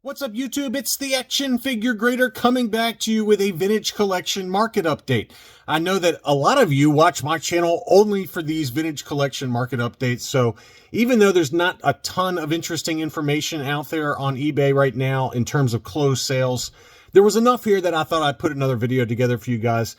What's up, YouTube? It's the Action Figure Grader coming back to you with a vintage collection market update. I know that a lot of you watch my channel only for these vintage collection market updates, so even though there's not a ton of interesting information out there on eBay right now in terms of closed sales, there was enough here that I thought I'd put another video together for you guys.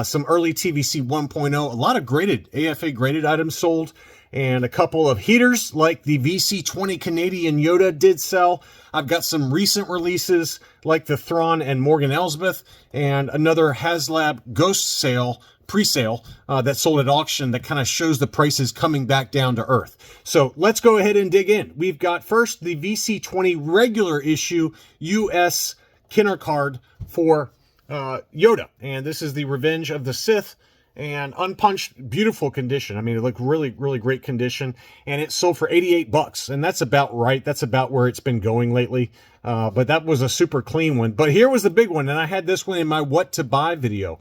Some early TVC 1.0, a lot of graded, AFA graded items sold, and a couple of heaters like the VC20 Canadian Yoda did sell. I've got some recent releases like the Thon and Morgan Elsbeth, and another Haslab Ghost sale, pre-sale, that sold at auction that kind of shows the prices coming back down to earth. So let's go ahead and dig in. We've got first the VC20 regular issue US Kenner card for Yoda, and this is the Revenge of the Sith. And unpunched, beautiful condition. I mean, it looked really great condition, and it sold for 88 bucks, and that's about right. That's about where it's been going lately. But that was a super clean one. But here was the big one, and I had this one in my what to buy video.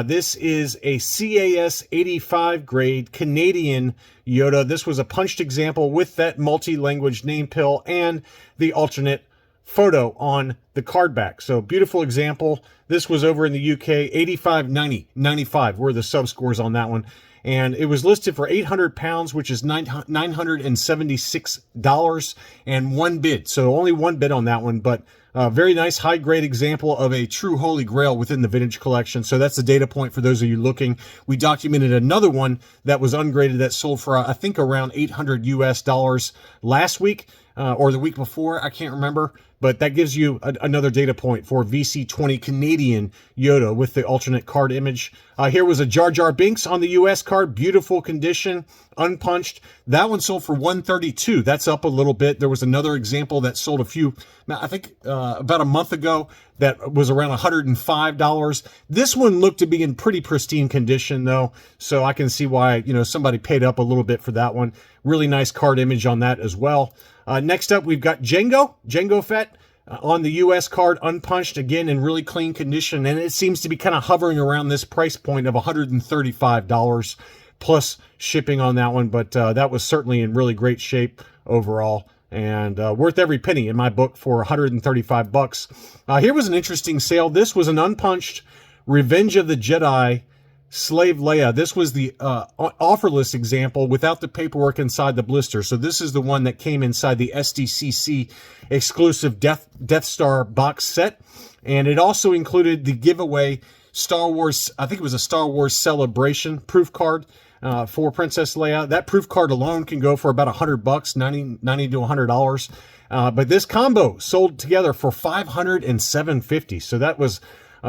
This is a CAS 85 grade Canadian Yoda. This was a punched example with that multi-language name pill and the alternate photo on the card back. So beautiful example. This was over in the UK, 85, 90, 95 were the sub scores on that one. And it was listed for 800 pounds, which is $976 and one bid. So only one bid on that one, but very nice high grade example of a true holy grail within the vintage collection. So that's the data point for those of you looking. We documented another one that was ungraded that sold for, I think, around $800 US last week or the week before. I can't remember. But that gives you another data point for VC20 Canadian Yoda with the alternate card image. Here was a Jar Binks on the US card. Beautiful condition, unpunched. That one sold for $132. That's up a little bit. There was another example that sold a few, I think about a month ago, that was around $105. This one looked to be in pretty pristine condition, though, so I can see why, you know, somebody paid up a little bit for that one. Really nice card image on that as well. Next up, we've got Jeno Fett on the US card, unpunched, again in really clean condition, and it seems to be kind of hovering around this price point of $135 plus shipping on that one, but that was certainly in really great shape overall, and worth every penny in my book for 135 bucks. Here was an interesting sale. This was an unpunched Revenge of the Jedi Slave Leia. This was the offer list example without the paperwork inside the blister. So this is the one that came inside the SDCC exclusive Death Star box set. And it also included the giveaway Star Wars, I think it was a Star Wars Celebration proof card for Princess Leia. That proof card alone can go for about $100, $90 to $100. But this combo sold together for $507.50. So that was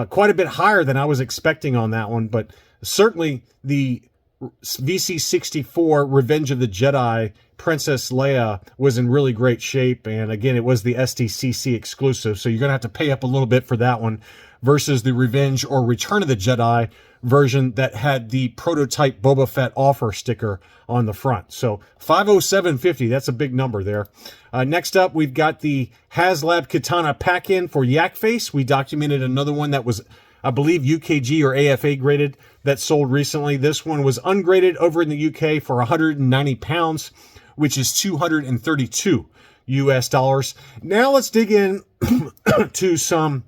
quite a bit higher than I was expecting on that one, but certainly the VC64 Revenge of the Jedi Princess Leia was in really great shape, and again, it was the SDCC exclusive, so you're going to have to pay up a little bit for that one versus the Revenge or Return of the Jedi version that had the prototype Boba Fett offer sticker on the front. So $507.50, that's a big number there. Next up, we've got the Haslab Katana pack-in for Yak Face. We documented another one that was, I believe, UKG or AFA graded that sold recently. This one was ungraded over in the UK for 190 pounds, which is $232 US. Now let's dig in to some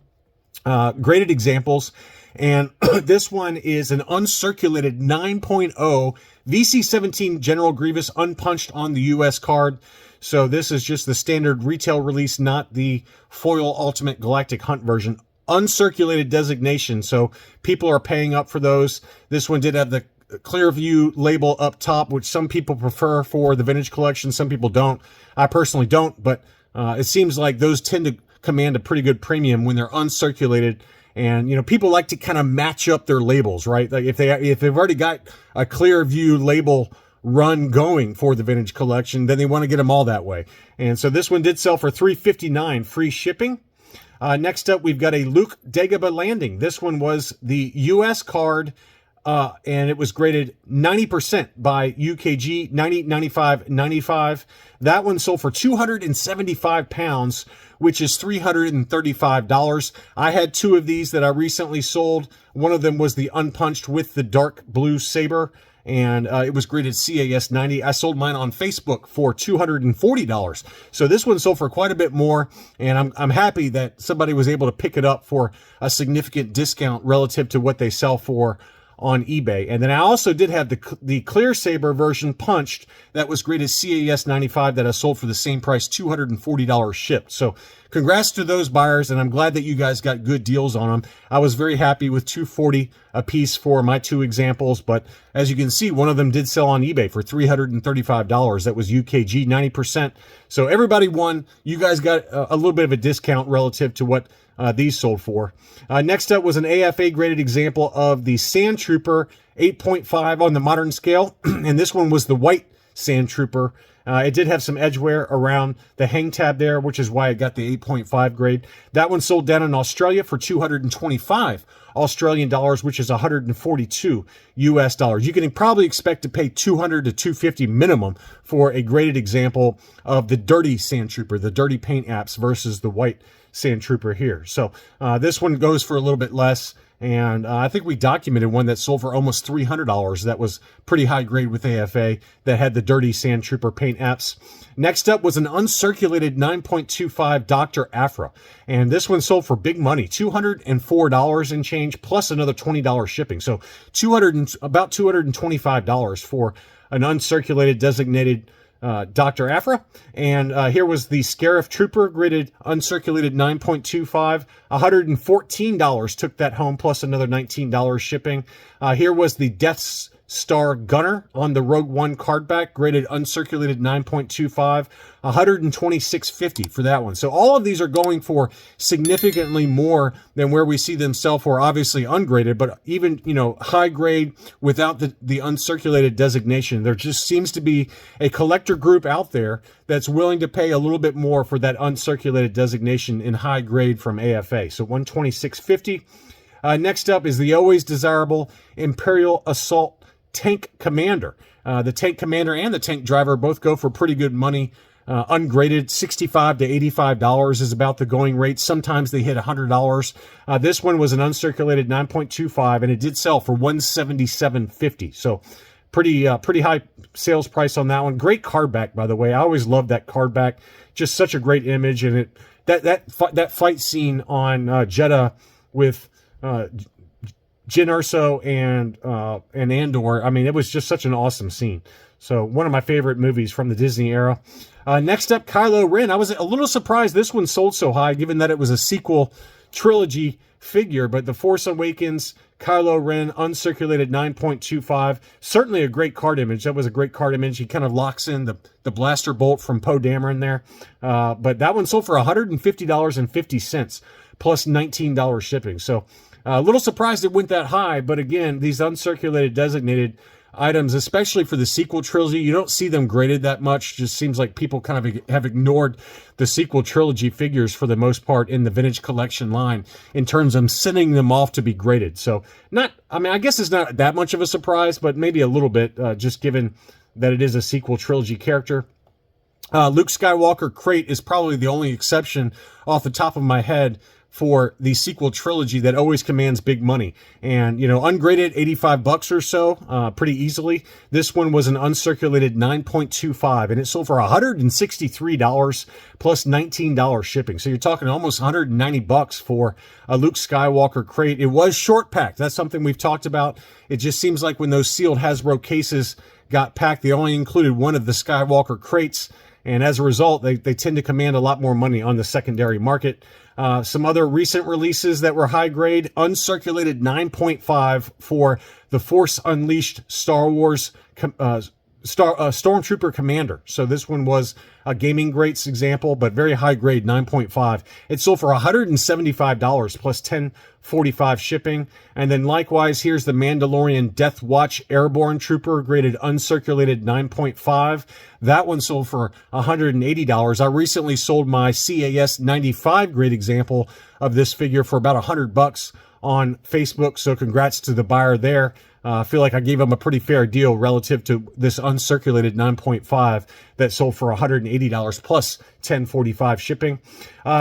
graded examples. And this one is an uncirculated 9.0 VC17 General Grievous unpunched on the US card. So this is just the standard retail release, not the foil Ultimate Galactic Hunt version. Uncirculated designation, so people are paying up for those. This one did have the clear view label up top, which some people prefer for the vintage collection. Some people don't. I personally don't, but it seems like those tend to command a pretty good premium when they're uncirculated. And, you know, people like to kind of match up their labels, right? Like if they've already got a clear view label run going for the vintage collection, then they want to get them all that way. And so this one did sell for $359, free shipping. Next up, we've got a Luke Dagobah Landing. This one was the US card, and it was graded 90% by UKG, 90, 95, 95. That one sold for 275 pounds, which is $335. I had two of these that I recently sold. One of them was the unpunched with the dark blue saber, and it was graded CAS 90. I sold mine on Facebook for $240. So this one sold for quite a bit more, and I'm happy that somebody was able to pick it up for a significant discount relative to what they sell for on eBay. And then I also did have the Clear Saber version punched that was graded CAS 95 that I sold for the same price, $240 shipped. So congrats to those buyers, and I'm glad that you guys got good deals on them. I was very happy with $240 a piece for my two examples, but as you can see, one of them did sell on eBay for $335. That was UKG, 90%. So everybody won. You guys got a little bit of a discount relative to what these sold for. Next up was an AFA graded example of the Sand Trooper 8.5 on the modern scale, and this one was the white Sand Trooper. It did have some edgeware around the hang tab there, which is why it got the 8.5 grade. That one sold down in Australia for 225 Australian dollars, which is 142 US dollars. You can probably expect to pay 200 to 250 minimum for a graded example of the dirty Sand Trooper, the dirty paint apps versus the white Sand Trooper here. So this one goes for a little bit less. And I think we documented one that sold for almost $300. That was pretty high grade with AFA that had the dirty Sand Trooper paint apps. Next up was an uncirculated 9.25 Dr. Aphra. And this one sold for big money, $204 and change, plus another $20 shipping. So about $225 for an uncirculated designated Dr. Aphra. And here was the Scarif Trooper graded uncirculated 9.25. $114 took that home, plus another $19 shipping. Here was the Death Star Gunner on the Rogue One card back, graded uncirculated 9.25. $126.50 for that one. So all of these are going for significantly more than where we see them sell for, obviously ungraded, but even, you know, high grade without the uncirculated designation. There just seems to be a collector group out there that's willing to pay a little bit more for that uncirculated designation in high grade from AFA. So $126.50. Next up is the always desirable Imperial Assault Tank Commander. The Tank Commander and the Tank Driver both go for pretty good money. Ungraded, $65 to $85 is about the going rate. Sometimes they hit $100. This one was an uncirculated 9.25, and it did sell for $177.50. So pretty high sales price on that one. Great card back, by the way. I always loved that card back. Just such a great image, and that fight scene on Jeddah with Jyn Erso and Andor. I mean, it was just such an awesome scene. So one of my favorite movies from the Disney era. Next up, Kylo Ren. I was a little surprised this one sold so high, given that it was a sequel trilogy figure, but The Force Awakens, Kylo Ren, uncirculated 9.25. Certainly a great card image. That was a great card image. He kind of locks in the blaster bolt from Poe Dameron there. But that one sold for $150.50, plus $19 shipping. So a little surprised it went that high, but again, these uncirculated designated items, especially for the sequel trilogy, you don't see them graded that much. Just seems like people kind of have ignored the sequel trilogy figures for the most part in the vintage collection line in terms of sending them off to be graded. So I guess it's not that much of a surprise, but maybe a little bit, just given that it is a sequel trilogy character. Luke Skywalker crate is probably the only exception off the top of my head for the sequel trilogy that always commands big money. And, you know, ungraded, $85 or so, pretty easily. This one was an uncirculated 9.25, and it sold for $163 plus $19 shipping. So you're talking almost $190 for a Luke Skywalker crate. It was short packed. That's something we've talked about. It just seems like when those sealed Hasbro cases got packed, they only included one of the Skywalker crates. And as a result, they tend to command a lot more money on the secondary market. Some other recent releases that were high grade, uncirculated 9.5 for the Force Unleashed Star Wars Stormtrooper Commander. So this one was a gaming greats example, but very high grade, 9.5. It sold for $175 plus $10.45 shipping. And then likewise, here's the Mandalorian Death Watch Airborne Trooper, graded uncirculated 9.5. That one sold for $180. I recently sold my CAS 95 grade example of this figure for about $100 on Facebook. So congrats to the buyer there. I feel like I gave them a pretty fair deal relative to this uncirculated 9.5 that sold for $180 plus $10.45 shipping.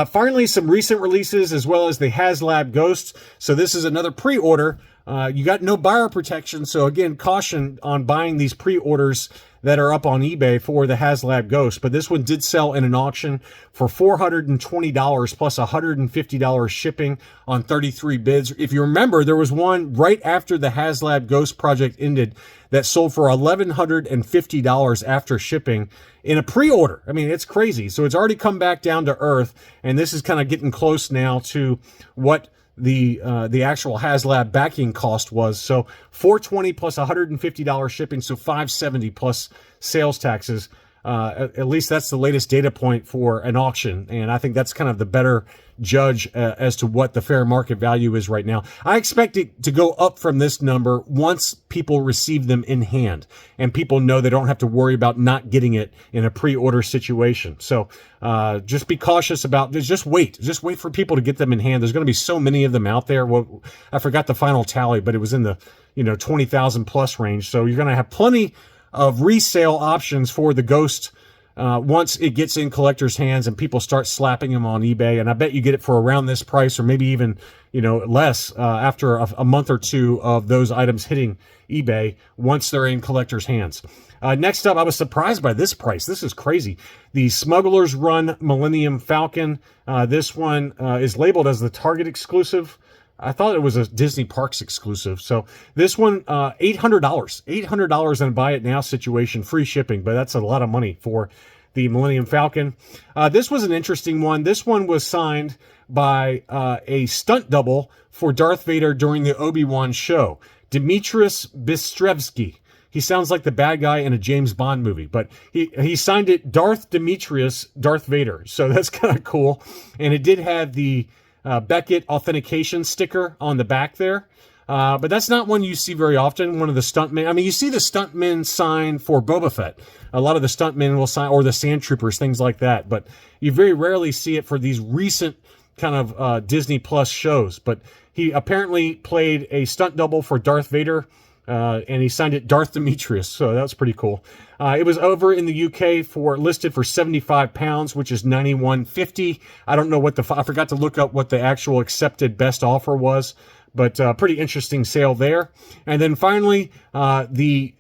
Finally, some recent releases as well as the Haslab Ghost. So this is another pre-order. You got no buyer protection, so again, caution on buying these pre-orders that are up on eBay for the Haslab Ghost. But this one did sell in an auction for $420 plus $150 shipping on 33 bids. If you remember, there was one right after the Haslab Ghost project ended that sold for $1,150 after shipping in a pre-order. I mean, it's crazy. So it's already come back down to earth, and this is kind of getting close now to what the actual Haslab backing cost was. So $420 plus $150 shipping, so $570 plus sales taxes. At least that's the latest data point for an auction, and I think that's kind of the better judge as to what the fair market value is right now. I expect it to go up from this number once people receive them in hand and people know they don't have to worry about not getting it in a pre-order situation. So just be cautious about this. Just wait for people to get them in hand. There's going to be so many of them out there. Well, I forgot the final tally, but it was in the 20,000 plus range. So you're going to have plenty of resale options for the Ghost once it gets in collectors' hands and people start slapping them on eBay. And I bet you get it for around this price or maybe even less after a month or two of those items hitting eBay once they're in collectors' hands. Next up, I was surprised by this price. This is crazy. The Smuggler's Run Millennium Falcon. This one is labeled as the Target exclusive. I thought it was a Disney Parks exclusive. So this one, $800 in a buy it now situation, free shipping, but that's a lot of money for the Millennium Falcon. This was an interesting one. This one was signed by a stunt double for Darth Vader during the Obi-Wan show, Demetrius Bistrevsky. He sounds like the bad guy in a James Bond movie, but he signed it Darth Demetrius, Darth Vader. So that's kind of cool. And it did have the Beckett authentication sticker on the back there. But that's not one you see very often. One of the stuntmen. I mean, you see the stuntmen sign for Boba Fett. A lot of the stuntmen will sign, or the Sand Troopers, things like that. But you very rarely see it for these recent kind of Disney Plus shows. But he apparently played a stunt double for Darth Vader. And he signed it Darth Demetrius, so that's pretty cool. It was over in the UK listed for £75, which is $91.50. I don't know what I forgot to look up what the actual accepted best offer was, but pretty interesting sale there. And then finally, the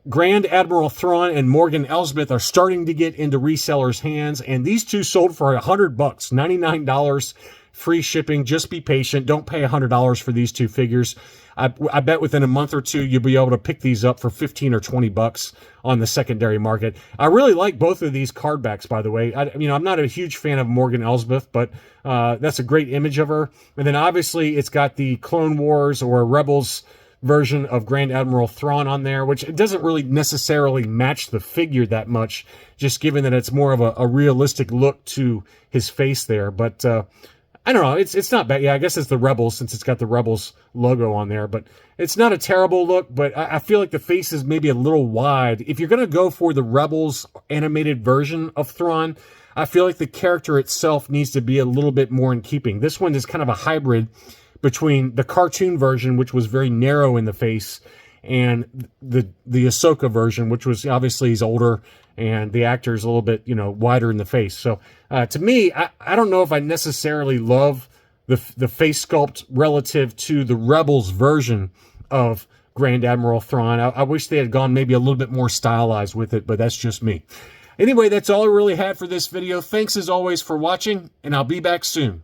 Grand Admiral Thon and Morgan Elsbeth are starting to get into resellers' hands, and these two sold for $100, $99. Free shipping. Just be patient. Don't pay $100 for these two figures. I bet within a month or two you'll be able to pick these up for $15 or $20 on the secondary market. I really like both of these card backs, by the way. I'm not a huge fan of Morgan Elsbeth, but that's a great image of her. And then obviously it's got the Clone Wars or Rebels version of Grand Admiral Thrawn on there, which it doesn't really necessarily match the figure that much, just given that it's more of a realistic look to his face there. But I don't know. It's not bad. Yeah, I guess it's the Rebels since it's got the Rebels logo on there. But it's not a terrible look, but I feel like the face is maybe a little wide. If you're going to go for the Rebels animated version of Thrawn, I feel like the character itself needs to be a little bit more in keeping. This one is kind of a hybrid between the cartoon version, which was very narrow in the face, and the Ahsoka version, which was obviously he's older and the actor is a little bit, wider in the face. So to me, I don't know if I necessarily love the face sculpt relative to the Rebels version of Grand Admiral Thrawn. I wish they had gone maybe a little bit more stylized with it, but that's just me. Anyway, that's all I really had for this video. Thanks as always for watching, and I'll be back soon.